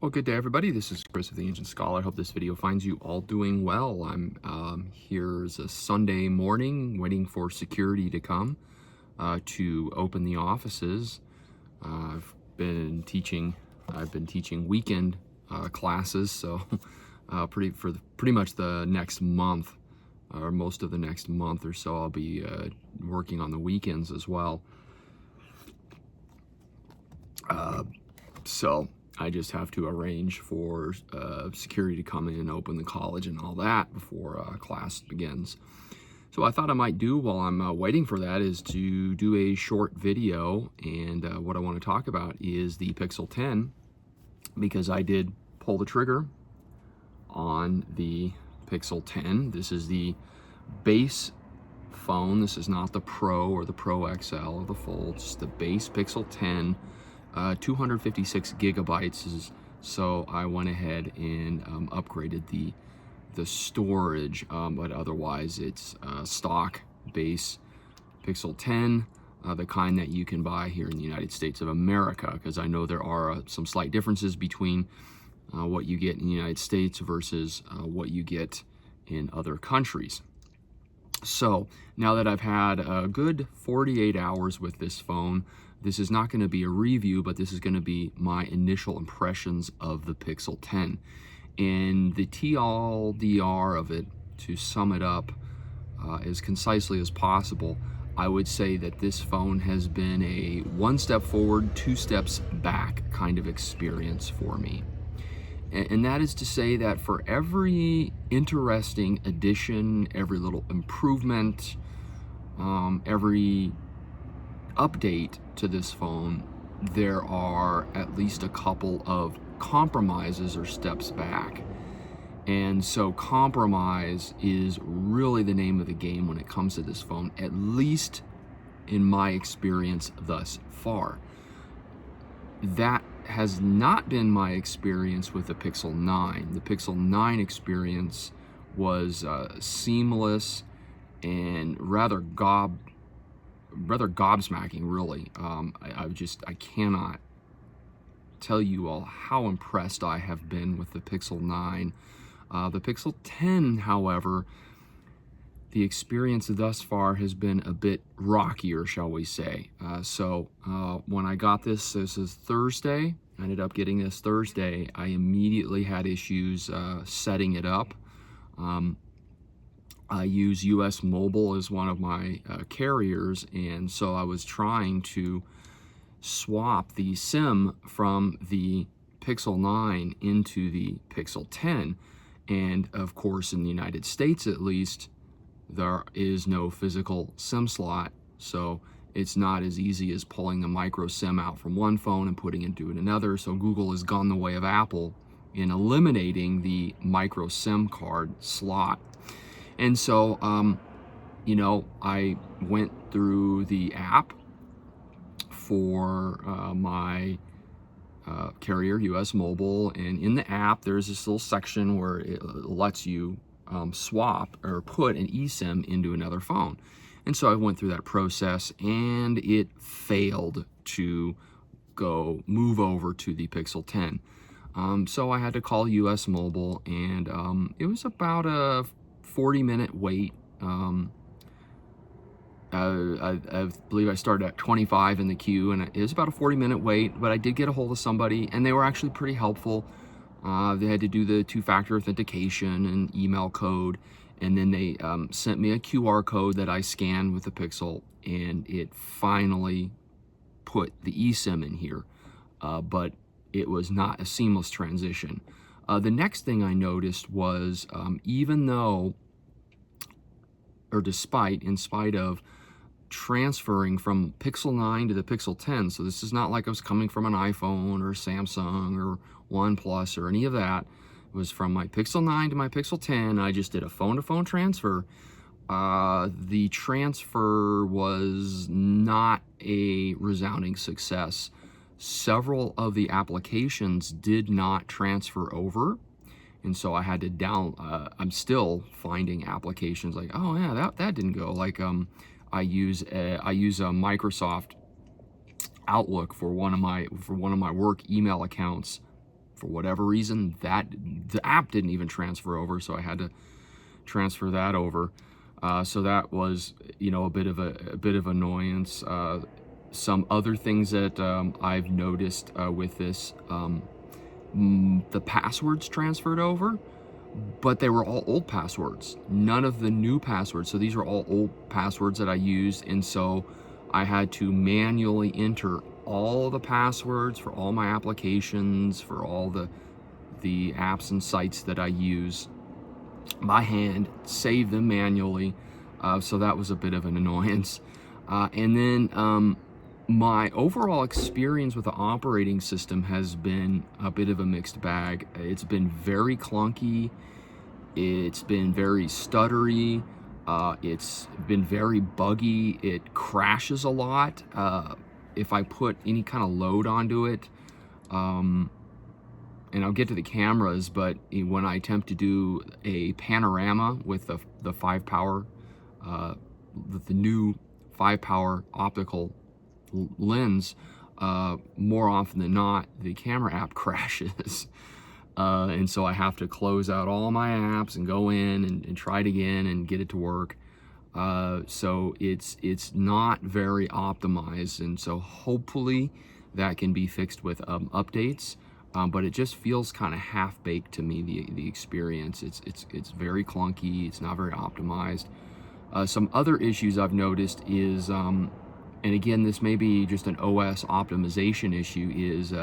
Well, good day, everybody. This is Chris of the Ancient Scholar. I hope this video finds you all doing well. I'm here's a Sunday morning, waiting for security to come to open the offices. I've been teaching weekend classes, so pretty much the next month, or most of the next month or so, I'll be working on the weekends as well. So I just have to arrange for security to come in and open the college and all that before class begins. So I thought I might do while I'm waiting for that is to do a short video, and what I want to talk about is the Pixel 10, because I did pull the trigger on the Pixel 10. This is the base phone. This is not the Pro or the Pro XL or the Fold. It's the base Pixel 10. 256 gigabytes so I went ahead and upgraded the storage, but otherwise it's stock base Pixel 10, the kind that you can buy here in the United States of America, because I know there are some slight differences between what you get in the United States versus what you get in other countries. So now that I've had a good 48 hours with this phone, this is not going to be a review, but this is going to be my initial impressions of the Pixel 10. And the TLDR of it, to sum it up as concisely as possible, I would say that this phone has been a one step forward, two steps back kind of experience for me. And that is to say that for every interesting addition, every little improvement, every update to this phone, there are at least a couple of compromises or steps back. And so compromise is really the name of the game when it comes to this phone, at least in my experience thus far. That has not been my experience with the Pixel 9. The Pixel 9 experience was seamless and rather gobsmacking, really. I cannot tell you all how impressed I have been with the Pixel 9. The Pixel 10, however, the experience thus far has been a bit rockier, shall we say. So when I got this is Thursday. I ended up getting this Thursday. I immediately had issues setting it up. I use US Mobile as one of my carriers, and so I was trying to swap the SIM from the Pixel 9 into the Pixel 10. And of course, in the United States at least, there is no physical SIM slot, so it's not as easy as pulling the micro SIM out from one phone and putting it into another. So Google has gone the way of Apple in eliminating the micro SIM card slot. And so, I went through the app for my carrier, US Mobile, and in the app, there's this little section where it lets you swap or put an eSIM into another phone. And so I went through that process, and it failed to move over to the Pixel 10. So I had to call US Mobile, and it was about a 40-minute wait. I believe I started at 25 in the queue, and it was about a 40-minute wait, but I did get a hold of somebody, and they were actually pretty helpful. They had to do the two-factor authentication and email code, and then they sent me a QR code that I scanned with the Pixel, and it finally put the eSIM in here, but it was not a seamless transition. The next thing I noticed was even though, or in spite of transferring from Pixel 9 to the Pixel 10, so this is not like I was coming from an iPhone or Samsung or OnePlus or any of that. It was from my Pixel 9 to my Pixel 10. I just did a phone-to-phone transfer. The transfer was not a resounding success. Several of the applications did not transfer over, and so I had to I'm still finding applications like, oh yeah, that didn't go. Like I use a Microsoft Outlook for one of my work email accounts For whatever reason, the app didn't even transfer over, so I had to transfer that over. So that was, a bit of annoyance. Some other things that I've noticed with this, the passwords transferred over, but they were all old passwords, none of the new passwords. So these are all old passwords that I used, and so I had to manually enter all the passwords for all my applications, for all the apps and sites that I use by hand, save them manually. So that was a bit of an annoyance. And then my overall experience with the operating system has been a bit of a mixed bag. It's been very clunky. It's been very stuttery. It's been very buggy. It crashes a lot. If I put any kind of load onto it, and I'll get to the cameras, but when I attempt to do a panorama with the 5-power, the new 5-power optical lens, more often than not, the camera app crashes. And so I have to close out all my apps and go in and try it again and get it to work. So it's not very optimized, and so hopefully that can be fixed with updates. But it just feels kind of half-baked to me, the experience. It's very clunky. It's not very optimized. Some other issues I've noticed is, and again, this may be just an OS optimization issue, is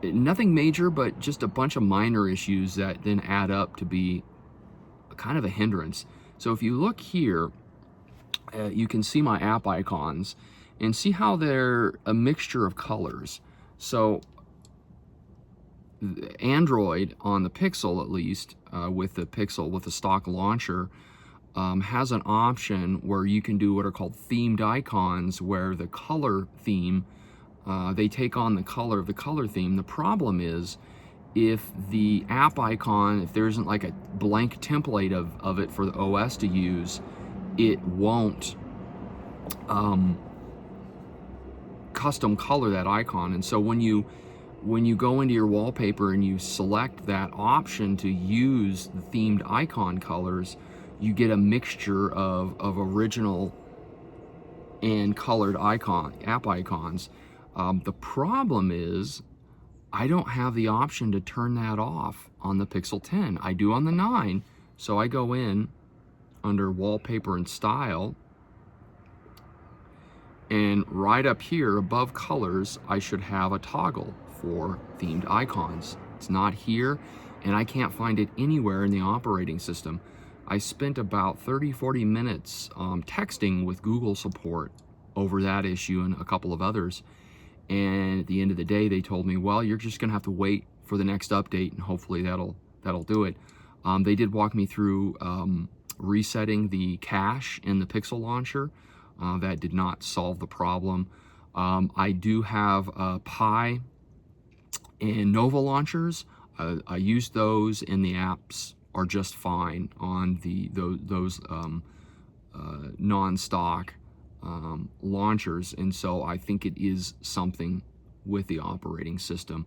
nothing major, but just a bunch of minor issues that then add up to be kind of a hindrance. So if you look here, you can see my app icons and see how they're a mixture of colors. So Android, on the Pixel at least, with the stock launcher, has an option where you can do what are called themed icons, where the color theme, they take on the color of the color theme. The problem is, if the app icon, if there isn't like a blank template of it for the OS to use, it won't custom color that icon. And so when you go into your wallpaper and you select that option to use the themed icon colors, you get a mixture of original and colored app icons. The problem is, I don't have the option to turn that off on the Pixel 10. I do on the 9. So I go in under Wallpaper and Style, and right up here above Colors, I should have a toggle for themed icons. It's not here, and I can't find it anywhere in the operating system. I spent about 30-40 minutes texting with Google support over that issue and a couple of others. And at the end of the day, they told me, well, you're just gonna have to wait for the next update, and hopefully that'll do it. They did walk me through resetting the cache in the Pixel launcher. That did not solve the problem. I do have Pi and Nova launchers. I use those, and the apps are just fine on those non-stock launchers, and so I think it is something with the operating system.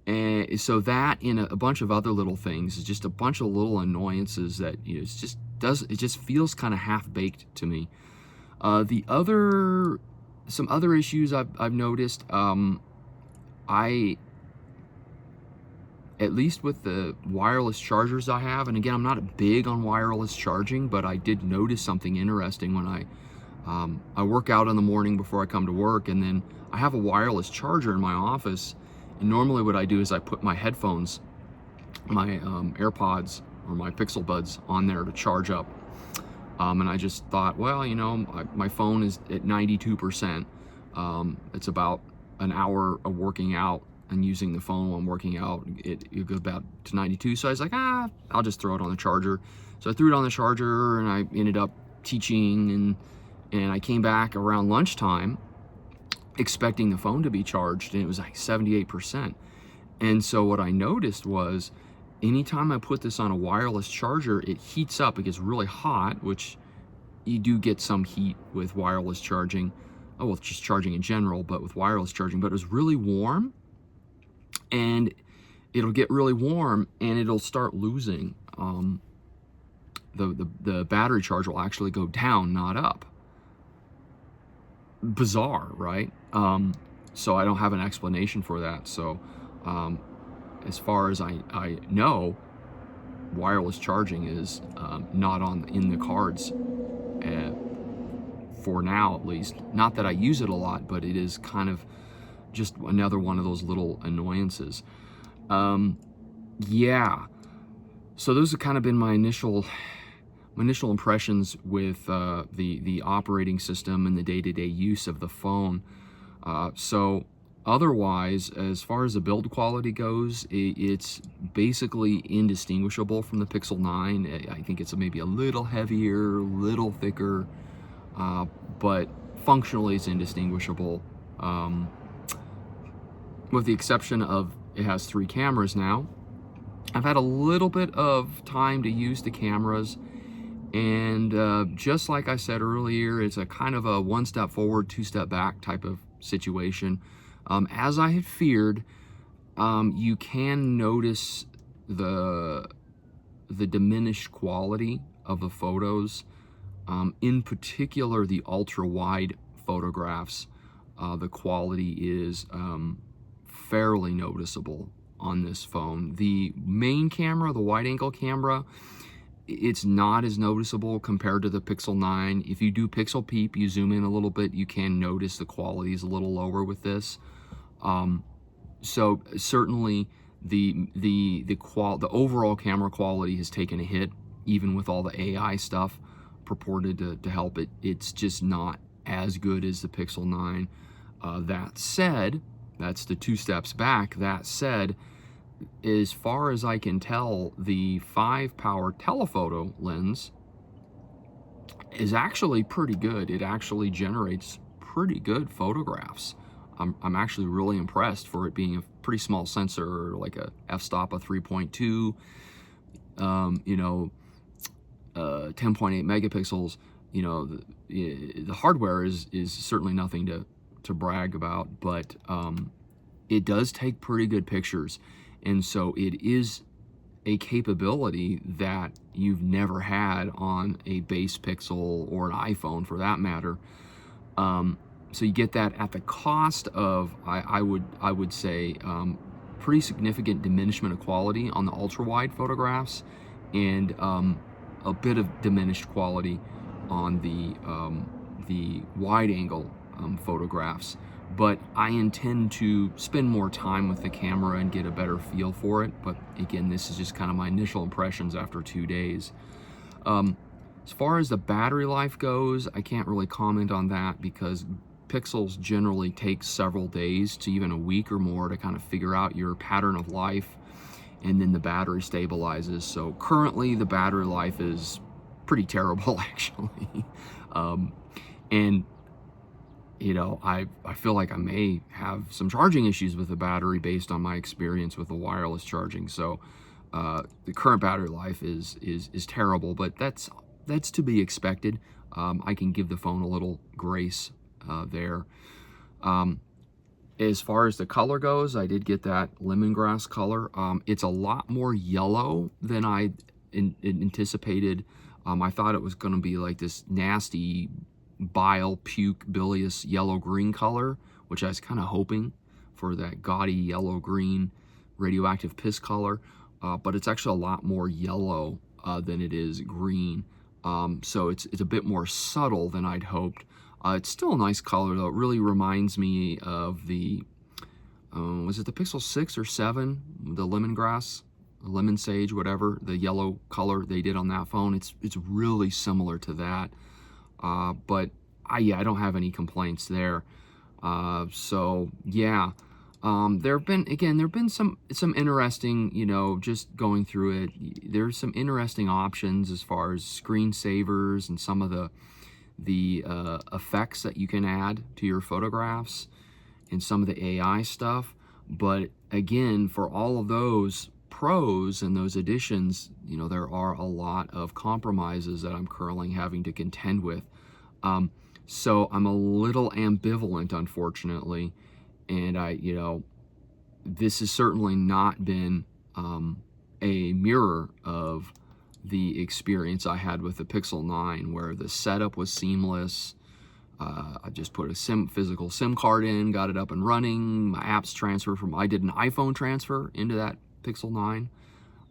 And so that, and a bunch of other little things, is just a bunch of little annoyances that it just feels kind of half-baked to me. Some other issues I've noticed, at least with the wireless chargers I have, and again, I'm not big on wireless charging, but I did notice something interesting when I work out in the morning before I come to work, and then I have a wireless charger in my office. And normally what I do is I put my headphones, my AirPods or my Pixel Buds on there to charge up. And I just thought, well, my phone is at 92%. It's about an hour of working out and using the phone while I'm working out. It goes about to 92. So I was like, I'll just throw it on the charger. So I threw it on the charger, and I ended up teaching, and I came back around lunchtime expecting the phone to be charged, and it was like 78%. And so what I noticed was, anytime I put this on a wireless charger, it heats up. It gets really hot, which you do get some heat with wireless charging. Oh, well, just charging in general, but with wireless charging. But it was really warm, and it'll get really warm and it'll start losing. The battery charge will actually go down, not up. Bizarre, right? So I don't have an explanation for that. So as far as I know, wireless charging is not in the cards for now, at least. Not that I use it a lot, but it is kind of just another one of those little annoyances. Yeah, so those have kind of been my initial impressions with the operating system and the day-to-day use of the phone. So otherwise, as far as the build quality goes, it's basically indistinguishable from the Pixel 9. I think it's maybe a little heavier, a little thicker, but functionally it's indistinguishable, with the exception of it has 3 cameras now. I've had a little bit of time to use the cameras, and just like I said earlier, it's a kind of a 1 step forward, 2 step back type of situation. As I had feared, you can notice the diminished quality of the photos, in particular the ultra wide photographs. The quality is fairly noticeable on this phone. The main camera, the wide angle camera, it's not as noticeable compared to the Pixel 9. If you do pixel peep, you zoom in a little bit, you can notice the quality is a little lower with this. So certainly the overall camera quality has taken a hit, even with all the AI stuff purported to help it. It's just not as good as the Pixel 9. That said, that's the 2 steps back. That said, as far as I can tell, the 5-power telephoto lens is actually pretty good. It actually generates pretty good photographs. I'm actually really impressed for it being a pretty small sensor, like a f-stop of 3.2, 10.8 megapixels. The hardware is certainly nothing to brag about, but it does take pretty good pictures. And so it is a capability that you've never had on a base Pixel or an iPhone for that matter. So you get that at the cost of, I would say, pretty significant diminishment of quality on the ultra wide photographs, and a bit of diminished quality on the wide angle photographs. But I intend to spend more time with the camera and get a better feel for it. But again, this is just kind of my initial impressions after 2 days. As far as the battery life goes, I can't really comment on that because Pixels generally take several days to even a week or more to kind of figure out your pattern of life, and then the battery stabilizes. So currently the battery life is pretty terrible actually. And I feel like I may have some charging issues with the battery based on my experience with the wireless charging. So the current battery life is terrible, but that's to be expected. I can give the phone a little grace there. As far as the color goes, I did get that lemongrass color. It's a lot more yellow than I anticipated. I thought it was going to be like this nasty bile, puke, bilious yellow-green color, which I was kind of hoping for, that gaudy yellow-green radioactive piss color. But it's actually a lot more yellow than it is green. So it's a bit more subtle than I'd hoped. It's still a nice color though. It really reminds me of the, was it the Pixel 6 or 7? The lemongrass, lemon sage, whatever, the yellow color they did on that phone. It's really similar to that. But I don't have any complaints there. So yeah, there have been some interesting, just going through it, there's some interesting options as far as screensavers and some of the effects that you can add to your photographs and some of the AI stuff. But again, for all of those pros and those additions, there are a lot of compromises that I'm currently having to contend with. So I'm a little ambivalent, unfortunately, and this has certainly not been a mirror of the experience I had with the Pixel 9, where the setup was seamless. I just put a physical SIM card in, got it up and running. My apps transferred I did an iPhone transfer into that Pixel 9.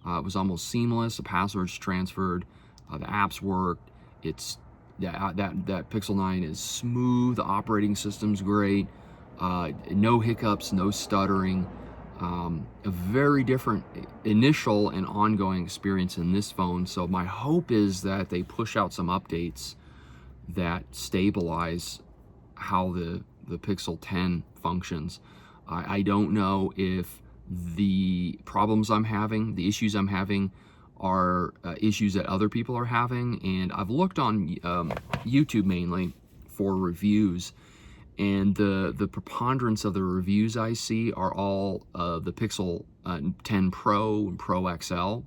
It was almost seamless. The passwords transferred, the apps worked. That Pixel 9 is smooth. The operating system's great. No hiccups, no stuttering. A very different initial and ongoing experience in this phone. So my hope is that they push out some updates that stabilize how the Pixel 10 functions. I don't know if the problems I'm having, the issues I'm having, are issues that other people are having. And I've looked on YouTube mainly for reviews, and the preponderance of the reviews I see are all the Pixel 10 Pro and Pro XL,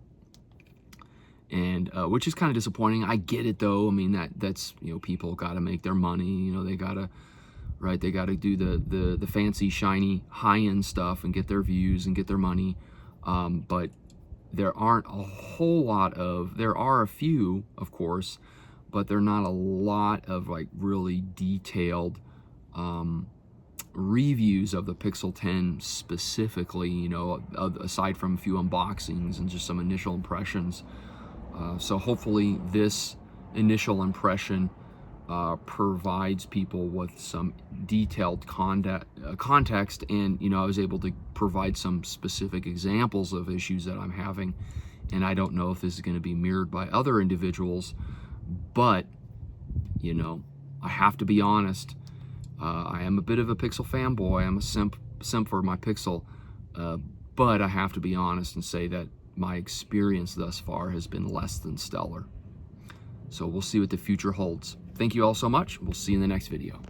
and which is kind of disappointing. I get it though. I mean, that's people got to make their money. They gotta do the fancy shiny high-end stuff and get their views and get their money. But there aren't a whole lot of, there are a few, of course, but they're not a lot of like really detailed reviews of the Pixel 10 specifically, aside from a few unboxings and just some initial impressions. So hopefully this initial impression provides people with some detailed context, and I was able to provide some specific examples of issues that I'm having. And I don't know if this is going to be mirrored by other individuals, but I have to be honest. I am a bit of a Pixel fanboy. I'm a simp for my Pixel, but I have to be honest and say that my experience thus far has been less than stellar. So we'll see what the future holds. Thank you all so much. We'll see you in the next video.